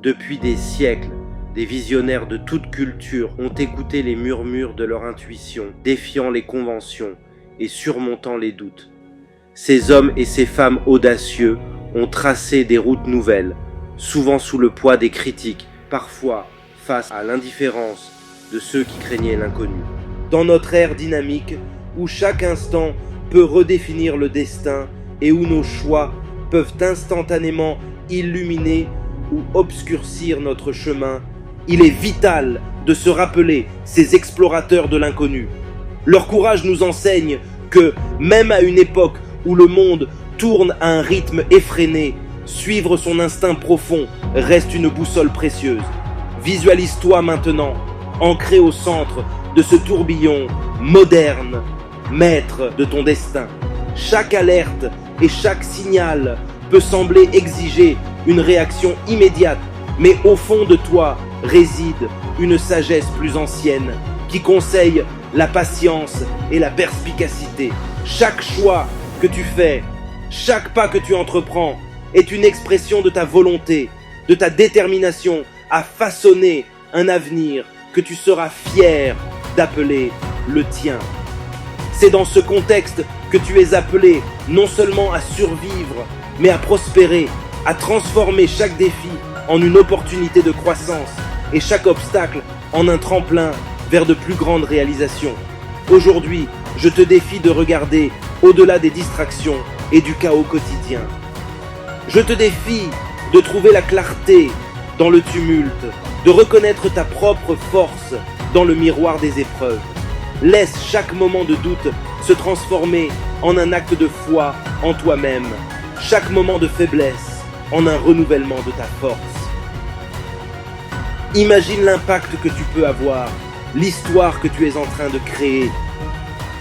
Depuis des siècles, des visionnaires de toute culture ont écouté les murmures de leur intuition, défiant les conventions et surmontant les doutes. Ces hommes et ces femmes audacieux ont tracé des routes nouvelles, souvent sous le poids des critiques, parfois face à l'indifférence de ceux qui craignaient l'inconnu. Dans notre ère dynamique, où chaque instant peut redéfinir le destin et où nos choix peuvent instantanément illuminer ou obscurcir notre chemin, il est vital de se rappeler ces explorateurs de l'inconnu. Leur courage nous enseigne que, même à une époque où le monde tourne à un rythme effréné, suivre son instinct profond reste une boussole précieuse. Visualise-toi maintenant, ancré au centre de ce tourbillon moderne, maître de ton destin. Chaque alerte et chaque signal peut sembler exiger une réaction immédiate, mais au fond de toi réside une sagesse plus ancienne qui conseille la patience et la perspicacité. Chaque choix que tu fais, chaque pas que tu entreprends est une expression de ta volonté, de ta détermination à façonner un avenir que tu seras fier d'appeler le tien. C'est dans ce contexte que tu es appelé non seulement à survivre, mais à prospérer, à transformer chaque défi en une opportunité de croissance et chaque obstacle en un tremplin vers de plus grandes réalisations. Aujourd'hui, je te défie de regarder au-delà des distractions et du chaos quotidien. Je te défie de trouver la clarté dans le tumulte, de reconnaître ta propre force dans le miroir des épreuves. Laisse chaque moment de doute se transformer en un acte de foi en toi-même, chaque moment de faiblesse en un renouvellement de ta force. Imagine l'impact que tu peux avoir, l'histoire que tu es en train de créer,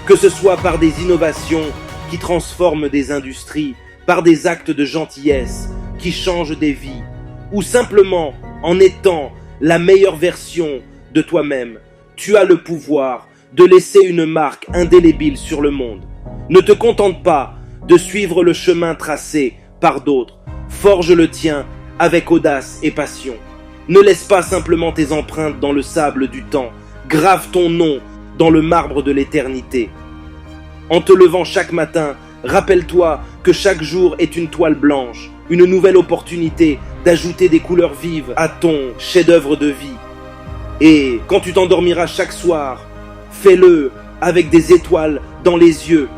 que ce soit par des innovations qui transforment des industries, par des actes de gentillesse qui changent des vies, ou simplement en étant la meilleure version de toi-même. Tu as le pouvoir de laisser une marque indélébile sur le monde. Ne te contente pas de suivre le chemin tracé par d'autres. Forge le tien avec audace et passion. Ne laisse pas simplement tes empreintes dans le sable du temps. Grave ton nom dans le marbre de l'éternité. En te levant chaque matin, rappelle-toi que chaque jour est une toile blanche, une nouvelle opportunité d'ajouter des couleurs vives à ton chef-d'œuvre de vie. Et quand tu t'endormiras chaque soir, fais-le avec des étoiles dans les yeux,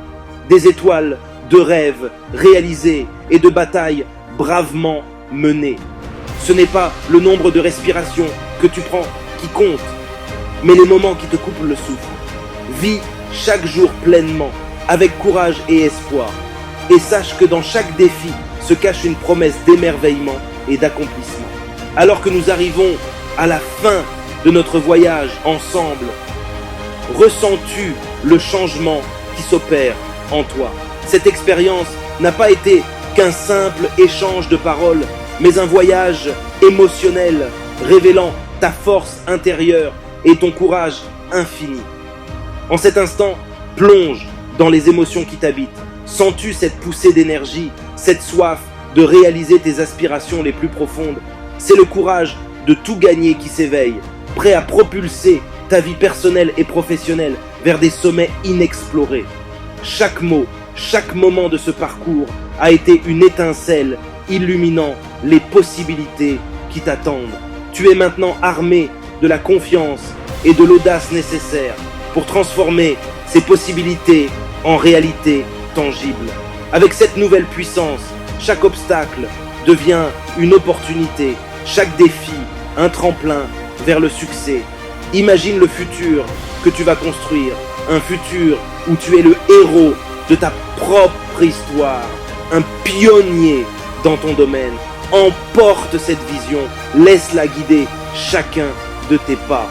des étoiles de rêves réalisés et de batailles bravement menées. Ce n'est pas le nombre de respirations que tu prends qui compte, mais les moments qui te coupent le souffle. Vis chaque jour pleinement, avec courage et espoir. Et sache que dans chaque défi se cache une promesse d'émerveillement et d'accomplissement. Alors que nous arrivons à la fin de notre voyage ensemble, ressens-tu le changement qui s'opère en toi? Cette expérience n'a pas été qu'un simple échange de paroles, mais un voyage émotionnel révélant ta force intérieure et ton courage infini. En cet instant, plonge dans les émotions qui t'habitent. Sens-tu cette poussée d'énergie, cette soif de réaliser tes aspirations les plus profondes? C'est le courage de tout gagner qui s'éveille, prêt à propulser ta vie personnelle et professionnelle vers des sommets inexplorés. Chaque mot, chaque moment de ce parcours a été une étincelle illuminant les possibilités qui t'attendent. Tu es maintenant armé de la confiance et de l'audace nécessaires pour transformer ces possibilités en réalité tangible. Avec cette nouvelle puissance, chaque obstacle devient une opportunité, chaque défi un tremplin vers le succès. Imagine le futur que tu vas construire, un futur où tu es le héros de ta propre histoire, un pionnier dans ton domaine. Emporte cette vision, laisse-la guider chacun de tes pas.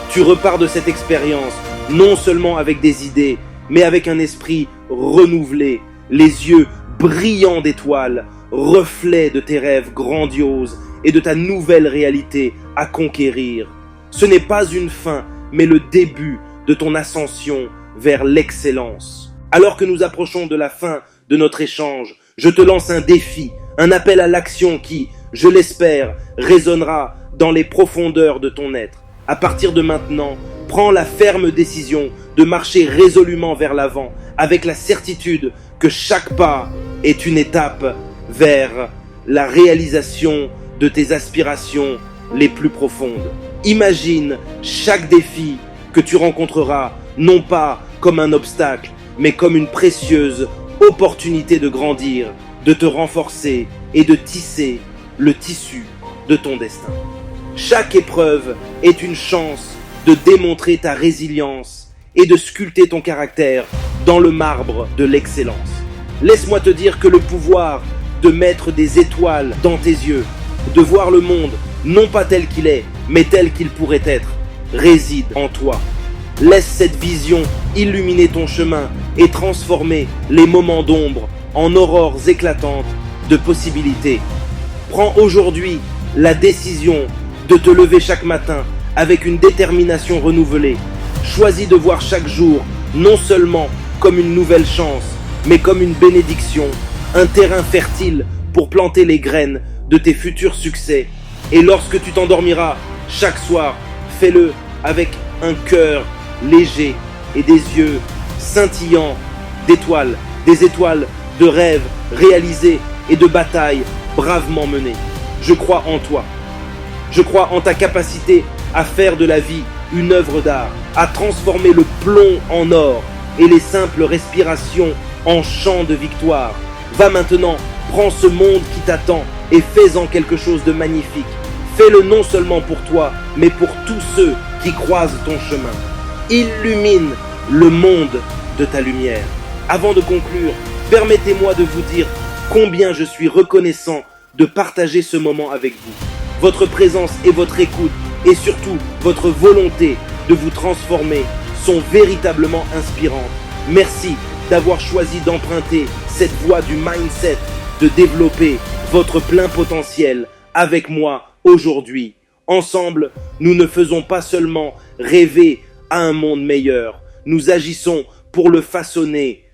Tu repars de cette expérience non seulement avec des idées, mais avec un esprit renouvelé, les yeux brillants d'étoiles, reflet de tes rêves grandioses et de ta nouvelle réalité à conquérir. Ce n'est pas une fin, mais le début de ton ascension vers l'excellence. Alors que nous approchons de la fin de notre échange, je te lance un défi, un appel à l'action qui, je l'espère, résonnera dans les profondeurs de ton être. À partir de maintenant, prends la ferme décision de marcher résolument vers l'avant, avec la certitude que chaque pas est une étape vers la réalisation de tes aspirations les plus profondes. Imagine chaque défi que tu rencontreras, non pas comme un obstacle, mais comme une précieuse opportunité de grandir, de te renforcer et de tisser le tissu de ton destin. Chaque épreuve est une chance de démontrer ta résilience et de sculpter ton caractère dans le marbre de l'excellence. Laisse-moi te dire que le pouvoir de mettre des étoiles dans tes yeux, de voir le monde non pas tel qu'il est, mais tel qu'il pourrait être, réside en toi. Laisse cette vision illuminer ton chemin et transformer les moments d'ombre en aurores éclatantes de possibilités. Prends aujourd'hui la décision de te lever chaque matin avec une détermination renouvelée. Choisis de voir chaque jour non seulement comme une nouvelle chance, mais comme une bénédiction, un terrain fertile pour planter les graines de tes futurs succès. Et lorsque tu t'endormiras chaque soir, fais-le avec un cœur léger et des yeux scintillants d'étoiles, des étoiles de rêves réalisés et de batailles bravement menées. Je crois en toi. Je crois en ta capacité à faire de la vie une œuvre d'art, à transformer le plomb en or et les simples respirations en chants de victoire. Va maintenant, prends ce monde qui t'attend et fais-en quelque chose de magnifique. Fais-le non seulement pour toi, mais pour tous ceux qui croisent ton chemin. Illumine le monde de ta lumière. Avant de conclure, permettez-moi de vous dire combien je suis reconnaissant de partager ce moment avec vous. Votre présence et votre écoute et surtout votre volonté de vous transformer sont véritablement inspirantes. Merci d'avoir choisi d'emprunter cette voie du mindset, de développer votre plein potentiel avec moi aujourd'hui. Ensemble, nous ne faisons pas seulement rêver à un monde meilleur, nous agissons pour le façonner